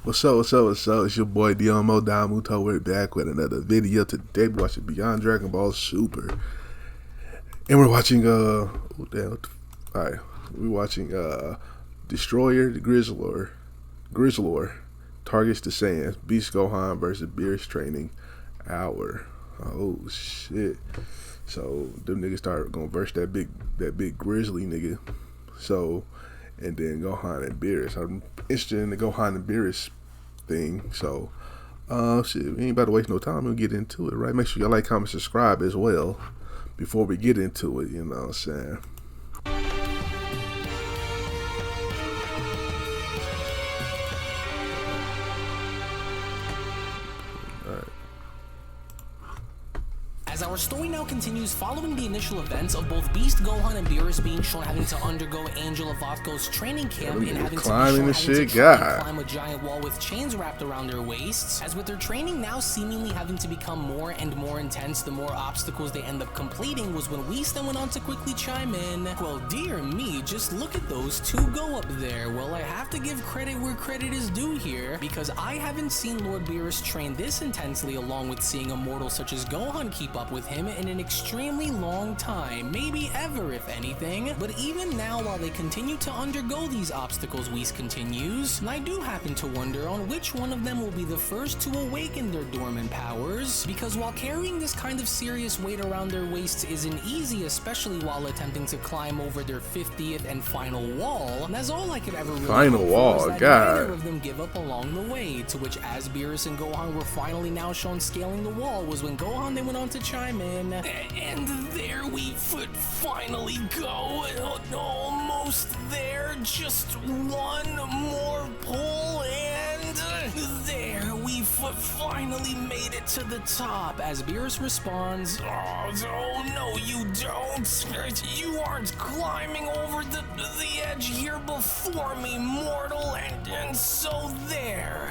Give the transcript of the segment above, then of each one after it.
What's up, what's up, what's up? It's your boy Domuto. We're back with another video. Today we're watching Beyond Dragon Ball Super. And we're watching we're watching Destroyer the Grizzlor targets the Saiyans. Beast Gohan versus Beerus training hour. Oh shit. So them niggas start gonna verse that big grizzly nigga. So and then Gohan and Beerus. I'm interested in the Gohan and Beerus thing. So, shit, we ain't about to waste no time. We'll get into it, right? Make sure y'all like, comment, subscribe as well before we get into it. You know what I'm saying? As our story now continues, following the initial events of both Beast Gohan and Beerus being shown having to undergo Angel of Avoca's training camp and having to climb a giant wall with chains wrapped around their waists, as with their training now seemingly having to become more and more intense the more obstacles they end up completing, was when Whis then went on to quickly chime in. Well, dear me, just look at those two go up there. Well, I have to give credit where credit is due here, because I haven't seen Lord Beerus train this intensely along with seeing a mortal such as Gohan keep up with him in an extremely long time, maybe ever if anything. But even now, while they continue to undergo these obstacles, Whis continues, and I do happen to wonder on which one of them will be the first to awaken their dormant powers, because while carrying this kind of serious weight around their waists isn't easy, especially while attempting to climb over their 50th and final wall, and that's all I could ever really final wall, that neither of them give up along the way, to which as Beerus and Gohan were finally now shown scaling the wall was when Gohan then went on to chime in. And there we finally go. Almost there. Just one more pull and there we finally made it to the top. As Beerus responds, oh no you don't. You aren't climbing over the edge here before me, mortal. And so there.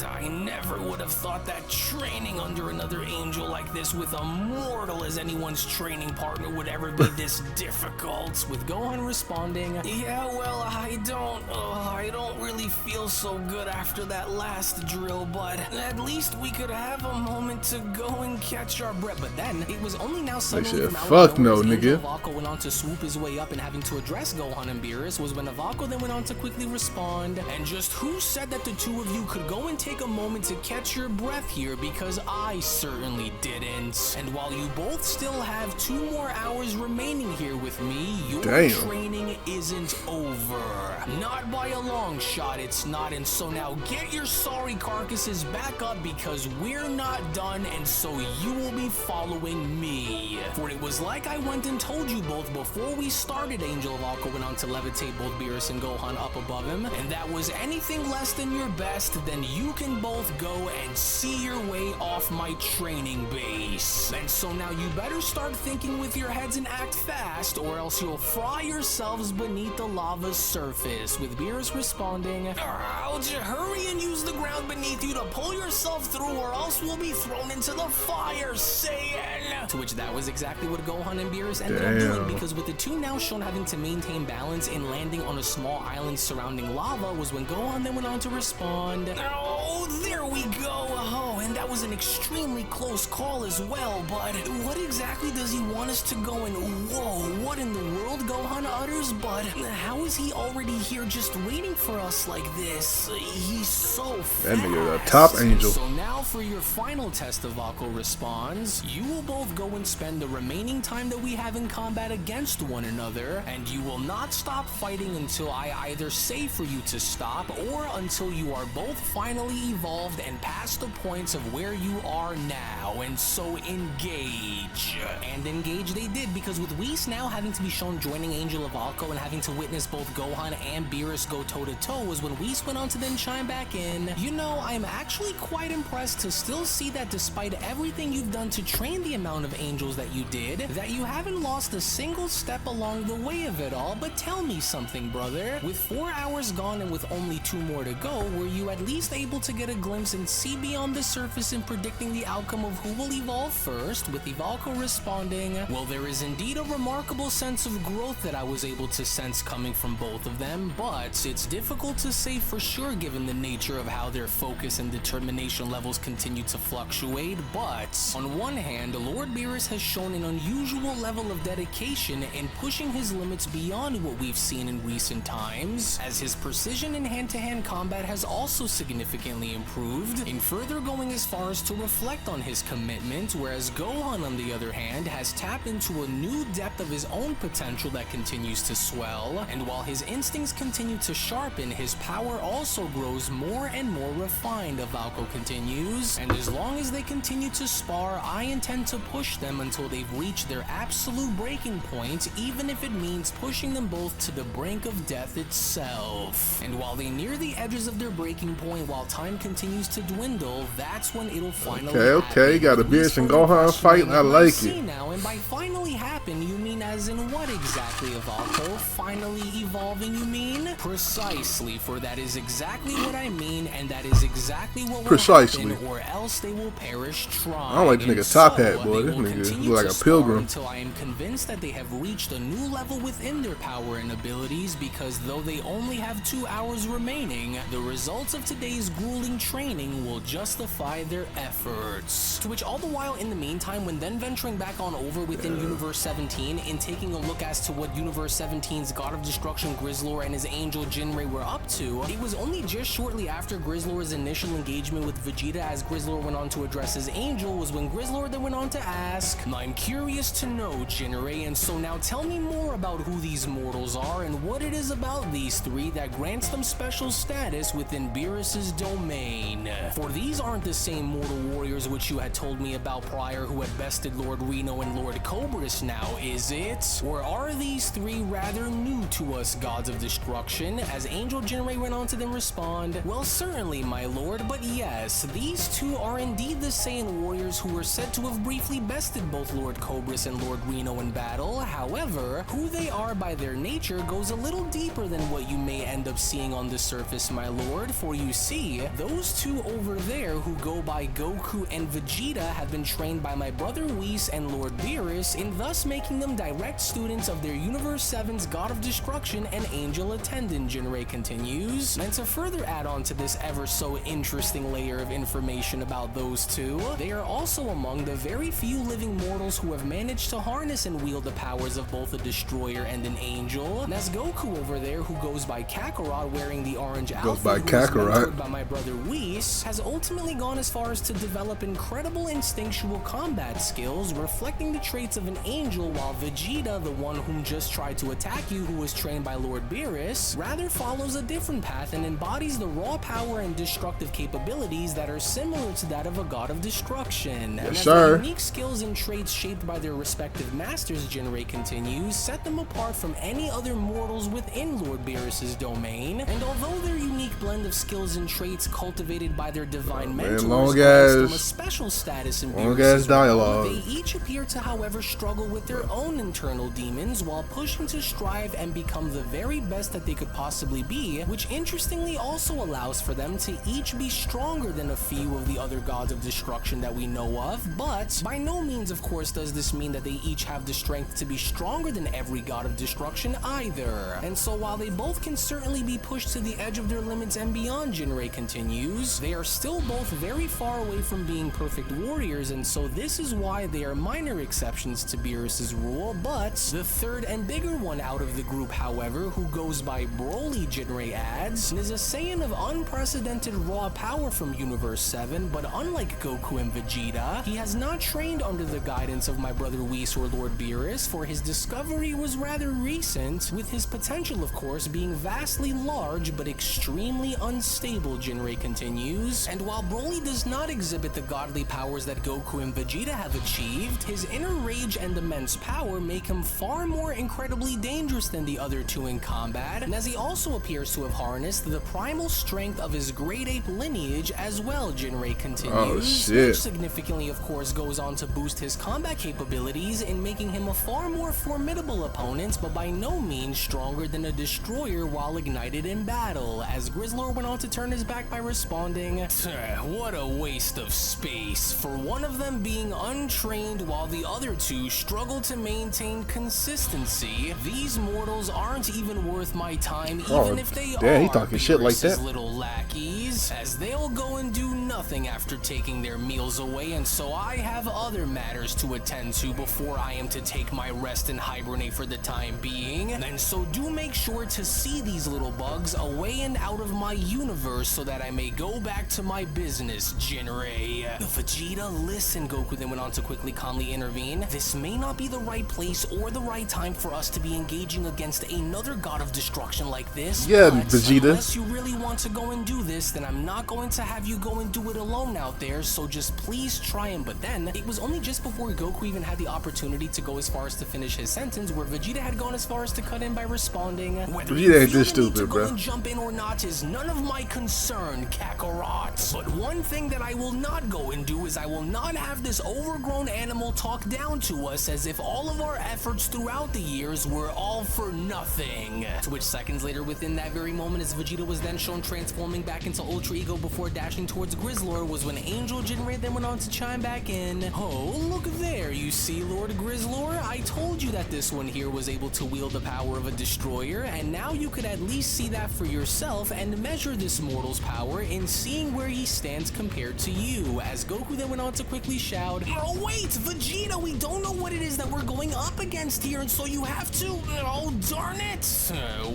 I never would have thought that training under another angel like this with a mortal as anyone's training partner would ever be this difficult. With Gohan responding, yeah, well, I don't really feel so good after that last drill, but at least we could have a moment to go and catch our breath. But then it was only now suddenly from out of nowhere as Avoca went on to swoop his way up and having to address Gohan and Beerus was when Avoca then went on to quickly respond. And just who said that the two of you could go and take a moment to catch your breath here, because I certainly didn't. And while you both still have 2 more hours remaining here with me, your training isn't over. Not by a long shot, it's not. And so now get your sorry carcasses back up, because we're not done, and so you will be following me. For it was like I went and told you both before we started. Angel of Avoca went on to levitate both Beerus and Gohan up above him, and that was anything less than your best, then you can both go and see your way off my training base. And so now you better start thinking with your heads and act fast, or else you'll fry yourselves beneath the lava's surface. With Beerus responding, I'll just hurry and use the ground beneath you to pull yourself through, or else we'll be thrown into the fire, Saiyan. To which that was exactly what Gohan and Beerus ended up doing, because with the two now shown having to maintain balance in landing on a small island surrounding lava was when Gohan then went on to respond, oh, there we go. Oh, and that was an extremely close call as well, but what exactly does he want us to go and whoa, what in the world, Gohan utters, but how is he already here just waiting for us like this? He's so fast. That nigga a top angel. So now for your final test, Avoca responds, you will both go and spend the remaining time that we have in combat against one another, and you will not stop fighting until I either say for you to stop, or until you are both finally evolved and past the points of where you are now. And so engage. And engage they did, because with Whis now having to be shown joining Angel of Avoca and having to witness both Gohan and Beerus go toe-to-toe was when Whis went on to then chime back in, you know, I'm actually quite impressed to still see that despite everything you've done to train the amount of angels that you did, that you haven't lost a single step along the way of it all. But tell me something, brother. With 4 hours gone and with only 2 more to go, were you at least able to get a glimpse and see beyond the surface surface in predicting the outcome of who will evolve first, with Ivalco responding, "Well, there is indeed a remarkable sense of growth that I was able to sense coming from both of them, but it's difficult to say for sure given the nature of how their focus and determination levels continue to fluctuate. But on one hand, Lord Beerus has shown an unusual level of dedication in pushing his limits beyond what we've seen in recent times, as his precision in hand-to-hand combat has also significantly improved, in further going as far as to reflect on his commitment, whereas Gohan, on the other hand, has tapped into a new depth of his own potential that continues to swell, and while his instincts continue to sharpen, his power also grows more and more refined," Ivalco continues, "and as long as they continue to spar, I intend to push them until they've reached their absolute breaking point, even if it means pushing them both to the brink of death itself. And while they near the edges of their breaking point, while time continues to dwindle, that's when it'll finally happen." Okay, got a Beerus and Gohan fight. I like it. Now, and by finally happen, you mean as in what exactly, Ivalco? Finally evolving, you mean? Precisely, for that is exactly what I mean, and that is exactly what will happen, or else they will perish trying. I don't like this nigga top hat, boy. This nigga look like a pilgrim. Until I am convinced that they have reached a new level within their power and abilities, because though they only have 2 hours remaining, the results of today's grueling training will justify their efforts. To which all the while in the meantime, when then venturing back on over within Universe 17 and taking a look as to what Universe 17's God of Destruction Grizzlor and his angel Jinrei were up to, it was only just shortly after Grizzlor's initial engagement with Vegeta as Grizzlor went on to address his angel was when Grizzlor then went on to ask, "I'm curious to know, Jinrei, and so now tell me more about who these mortals are and what it is about these three that grants them special status within Beerus's domain. For these aren't the same mortal warriors which you had told me about prior who had bested Lord Reno and Lord Cobras now, is it? Or are these three rather new to us, gods of destruction?" As Angel Jinrei went on to then respond, "Well, certainly, my lord, but yes, these two are indeed the Saiyan warriors who were said to have briefly bested both Lord Cobras and Lord Reno in battle. However, who they are by their nature goes a little deeper than what you may end up seeing on the surface, my lord, for you see, those two over there who go by Goku and Vegeta have been trained by my brother Whis and Lord Beerus, in thus making them direct students of their Universe 7's God of Destruction and Angel Attendant," Jinrei continues. And to further add on to this ever so interesting layer of information about those two, they are also among the very few living mortals who have managed to harness and wield the powers of both a destroyer and an angel. And as Goku over there, who goes by Kakarot wearing the orange outfit, who is mentored by my brother Whis, has ultimately gone as far as to develop incredible instinctual combat skills, reflecting the traits of an angel, while Vegeta, the one whom just tried to attack you, who was trained by Lord Beerus, rather follows a different path and embodies the raw power and destructive capabilities that are similar to that of a god of destruction. And as the unique skills and traits shaped by their respective masters, Jinrei continues, set them apart from any other mortals within Lord Beerus's domain. And although their unique blend of skills and traits cultivated by their divine mentors grants them a special status in Beerus's realm, they each appear to, however, struggle with their own internal demons while pushing to strive and become the very best that they could possibly be, which interestingly also allows for them to each be stronger than a few of the other gods of destruction that we know of. But by no means, of course, does this mean that they each have the strength to be stronger than every god of destruction either. And so while they both can certainly be pushed to the edge of their limits and beyond, Jinrei continues, they are still both very far away from being perfect warriors, and so this is why they are minor exceptions to Beerus's rule. But the third and bigger one out of the group, however, who goes by Broly, Jinrei adds, is a Saiyan of unprecedented raw power from Universe 7, but unlike Goku and Vegeta, he has not trained under the guidance of my brother Whis or Lord Beerus, for his discovery was rather recent, with his potential, of course, being vastly large but extremely unstable, Jinrei continues. And while Broly does not exhibit the godly powers that Goku and Vegeta have achieved, his inner rage and immense power make him far more incredibly dangerous than the other two in combat, and as he also appears to have harnessed the primal strength of his great ape lineage as well, Jinrei continues, which significantly, of course, goes on to boost his combat capabilities in making him a far more formidable opponent, but by no means stronger than a destroyer while ignited in battle, as Grizzlor went on to turn his back by responding, "What a waste of space, for one of them being untrained while the other two struggle to maintain consistency. These mortals aren't even worth my time, even if they are he talking shit like that. little lackeys, as they'll go and do nothing after taking their meals away, and so I have other matters to attend to before I am to take my rest and hibernate for the time being. And so do make sure to see these little bugs away and out of my universe so that I may go back to my business, Jinrei. Vegeta, listen, Goku then went on to quickly calmly intervene. This may not be the right place or the right time for us to be engaging against another god of destruction like this. Yeah, but Vegeta. Unless you really want to go and do this, then I'm not going to have you go and do it alone out there, so just please try him. But then, it was only just before Goku even had the opportunity to go as far as to finish his sentence where Vegeta had gone as far as to cut in by responding, "Whether Vegeta ain't you this feel the need stupid, to bro. go and jump in or not is none of my concern, Kakarot. But one thing that I will not go and do is I will not have this overgrown animal talk down to us as if all of our efforts throughout the years were all for nothing." To which seconds later, within that very moment, as Vegeta was then shown transforming back into Ultra Ego before dashing towards Grizzlor, was when Angel Jinrei then went on to chime back in. "Oh, look there, you see, Lord Grizzlor? I told you that this one here was able to wield the power of a destroyer, and now you could at least see that for yourself and measure this mortal's power in seeing where he stands compared to you." As Goku then went on to quickly shout, "Oh wait, Vegeta, we don't know what it is that we're going up against here, and so you have to, oh darn it.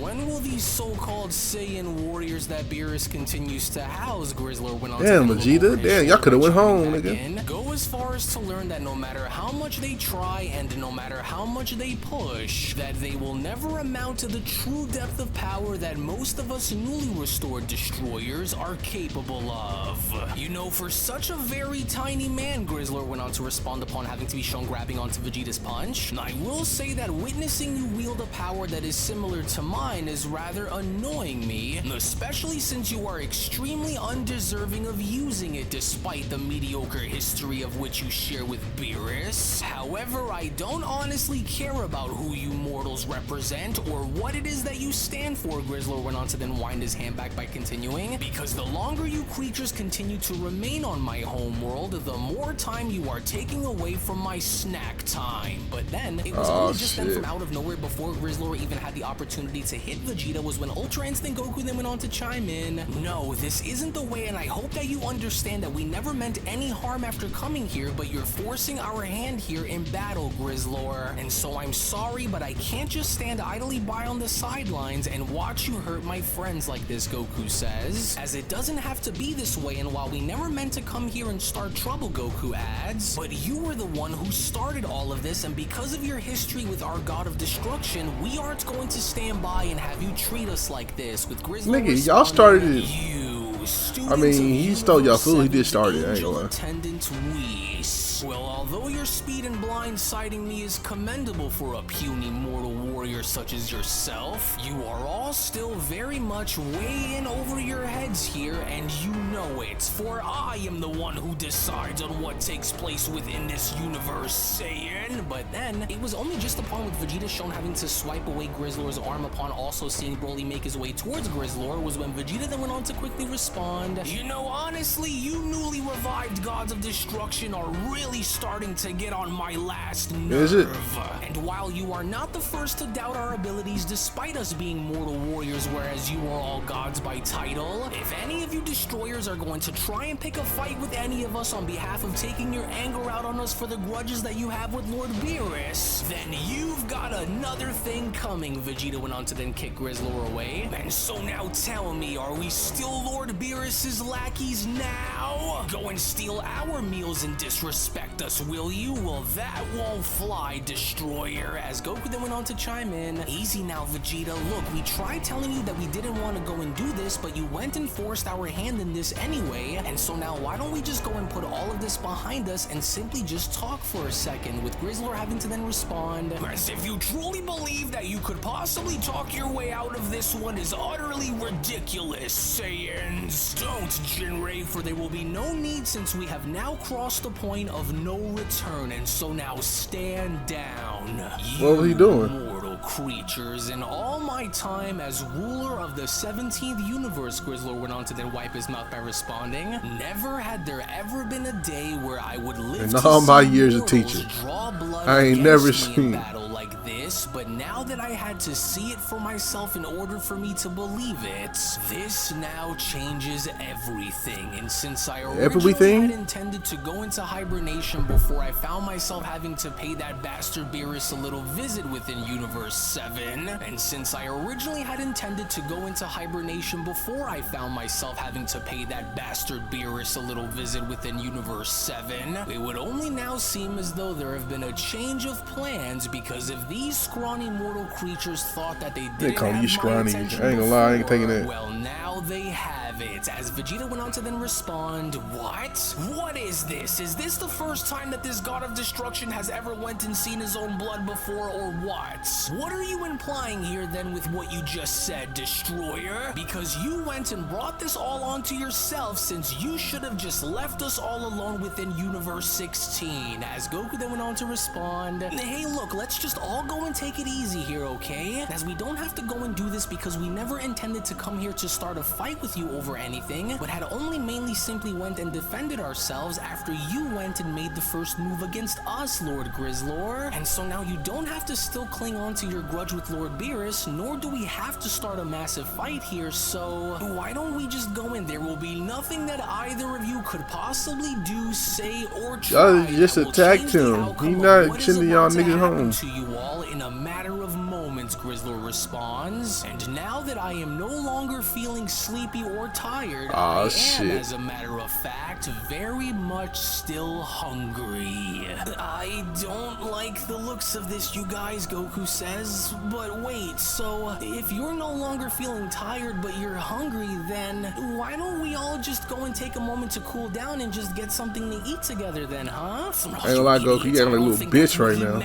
When will these so-called Saiyan warriors that Beerus continues to house?" Grizzlor went on to Damn, look Vegeta. over his Damn, y'all coulda went shoulder, home, chiming nigga. back in. Go as far as to learn that no matter how much they try and no matter how much they push, that they will never amount to the true depth of power that most of us newly restored destroyers are capable of. You know, for such a very tiny man, Grizzlor went on to respond upon having to be shown grabbing onto Vegeta's punch. I will say that witnessing you wield a power that is similar to mine is rather annoying me, especially since you are extremely undeserving of using it despite the mediocre history of which you share with Beerus. However, I don't honestly care about who you mortals represent or what it is that you stand for, Grizzlor went on to then wind his hand back by continuing, because the longer you creatures continue to remain on my homeworld, the more time you are taking away from my snack time. But then, it was only just then from out of nowhere before Grizzlor even had the opportunity to hit Vegeta was when Ultra Instinct Goku then went on to chime in. "No, this isn't the way, and I hope that you understand that we never meant any harm after coming here, but you're forcing our hand here in battle, Grizzlor. And so I'm sorry, but I can't just stand idly by on the sidelines and watch you hurt my friends like this," Goku says. "As it doesn't have to be this way, and while we never meant to come here and start trouble," Goku adds, "but you were the one who started all of this, and because of your history with our god of destruction, we aren't going to stand by and have you treat us like this," with Grizzlor Nigga, y'all started it. "You, I mean, he stole y'all food. He did start it. I ain't Angel gonna lie. Attendant Whis. Well, although your speed in blindsiding me is commendable for a puny mortal warrior such as yourself, you are all still very much way in over your heads here, and you know it, for I am the one who decides on what takes place within this universe, Saiyan." But then, it was only just upon with Vegeta shown having to swipe away Grizzlor's arm upon also seeing Broly make his way towards Grizzlor was when Vegeta then went on to quickly respond, "You know, honestly, you newly revived gods of destruction are really starting to get on my last nerve. Is it? And while you are not the first to doubt our abilities despite us being mortal warriors, whereas you are all gods by title, if any of you destroyers are going to try and pick a fight with any of us on behalf of taking your anger out on us for the grudges that you have with Lord Beerus, then you've got another thing coming," Vegeta went on to then kick Grizzlor away. "And so now tell me, are we still Lord Beerus's lackeys now? Go and steal our meals and disrespect us, will you? Well, that won't fly, Destroyer," as Goku then went on to chime in. "Easy now, Vegeta. Look, we tried telling you that we didn't want to go and do this, but you went and forced our hand in this anyway, and so now why don't we just go and put all of this behind us and simply just talk for a second," with Grizzlor having to then respond, "As if you truly believe that you could possibly talk your way out of this one is utterly ridiculous, Saiyans. Don't, Jinrei, for there will be no need since we have now crossed the point of no return, and so now stand down, you What was he doing? mortal creatures, in all my time as ruler of the 17th universe, Grizzlor went on to then wipe his mouth by responding, never had there ever been a day where I would live In to all my see years of mortals teaching, draw blood I ain't against never me seen in battle like this, but now that I had to see it for myself in order for me to believe it, this now changes everything. And since I originally had intended to go into hibernation before I found myself having to pay that bastard Beerus a little visit within Universe 7, and since I originally had intended to go into hibernation before I found myself having to pay that bastard Beerus a little visit within Universe 7, it would only now seem as though there have been a change of plans, because if these scrawny mortal creatures thought that they didn't call have you my scrawny. attention I ain't gonna lie, I ain't before, taking that. well, now they have it, as Vegeta went on to then respond, what? What is this? Is this the first time that this god of destruction has ever went and seen his own blood before, or what? What are you implying here then with what you just said, Destroyer? Because you went and brought this all onto yourself, since you should have just left us all alone within Universe 16, as Goku then went on to respond, hey look, let's just all go and take it easy here, okay? As we don't have to go and do this because we never intended to come here to start a fight with you over anything, but had only mainly simply went and defended ourselves after you went and made the first move against us, Lord Grizzlor. And so now you don't have to still cling on to your grudge with Lord Beerus, nor do we have to start a massive fight here, so why don't we just go in? There will be nothing that either of you could possibly do, say, or try. Y'all just attacked him. He not sending y'all niggas home. To you all in a matter of moments, Grizzlor responds. And now that I am no longer feeling sleepy or tired, I am, as a matter of fact, very much still hungry. I don't like the looks of this, you guys, Goku says. But wait, so if you're no longer feeling tired but you're hungry, then why don't we all just go and take a moment to cool down and just get something to eat together then, huh? I ain't gonna lie, Goku, you acting like a little bitch right now.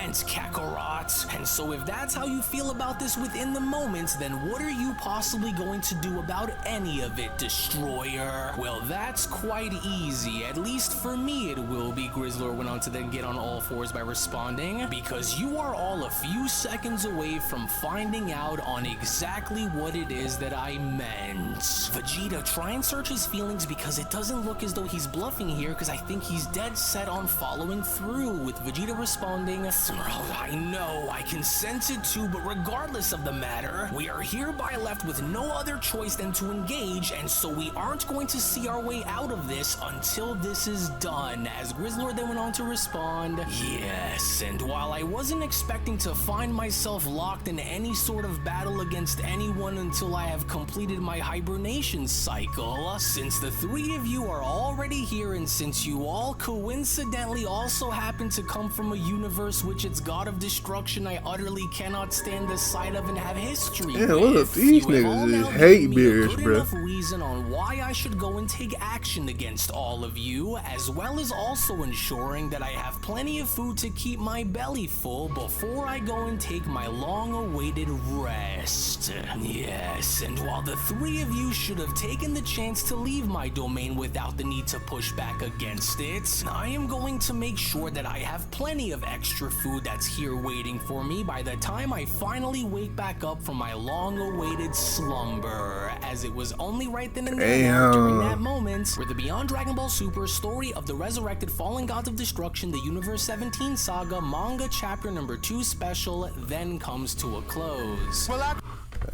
And so if that's how you feel about this within the moment, then what are you possibly going to do about any of it, Destroyer? Well, that's quite easy. At least for me it will be, Grizzlor went on to then get on all fours by responding, because you are all a few seconds away from finding out on exactly what it is that I meant. Vegeta, try and search his feelings, because it doesn't look as though he's bluffing here, because I think he's dead set on following through, with Vegeta responding, I know, I can sense it too, but regardless of the matter, we are hereby left with no other choice than to engage, and so we aren't going to see our way out of this until this is done, as Grizzlor then went on to respond, yes, and while I wasn't expecting to find myself locked in any sort of battle against anyone until I have completed my hibernation cycle, since the three of you are already here, and since you all coincidentally also happen to come from a universe which its god of destruction I utterly cannot stand the sight of and have history with. Look, these niggas just hate Beerus, bro. Enough reason on why I should go and take action against all of you, as well as also ensuring that I have plenty of food to keep my belly full before I go and take my long-awaited rest. Yes, and while the three of you should have taken the chance to leave my domain without the need to push back against it, I am going to make sure that I have plenty of extra food that's here waiting for me by the time I finally wake back up from my long-awaited slumber, as it was only right then and there during that moment where the Beyond Dragon Ball Super Story of the Resurrected Fallen Gods of Destruction, the Universe 17 Saga Manga Chapter number 2 special then comes to a close. Well, I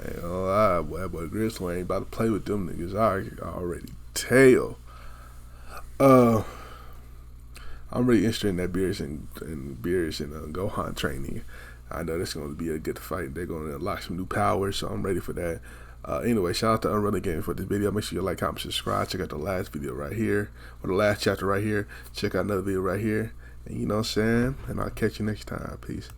ain't gonna lie, boy, Grizzlor ain't about to play with them niggas. I already tell. I'm really interested in that Beerus and Gohan training. I know this is going to be a good fight. They're going to unlock some new powers, so I'm ready for that. Anyway, shout out to UnrealEntGaming for this video. Make sure you like, comment, subscribe. Check out the last video right here, or the last chapter right here. Check out another video right here. And you know what I'm saying? And I'll catch you next time. Peace.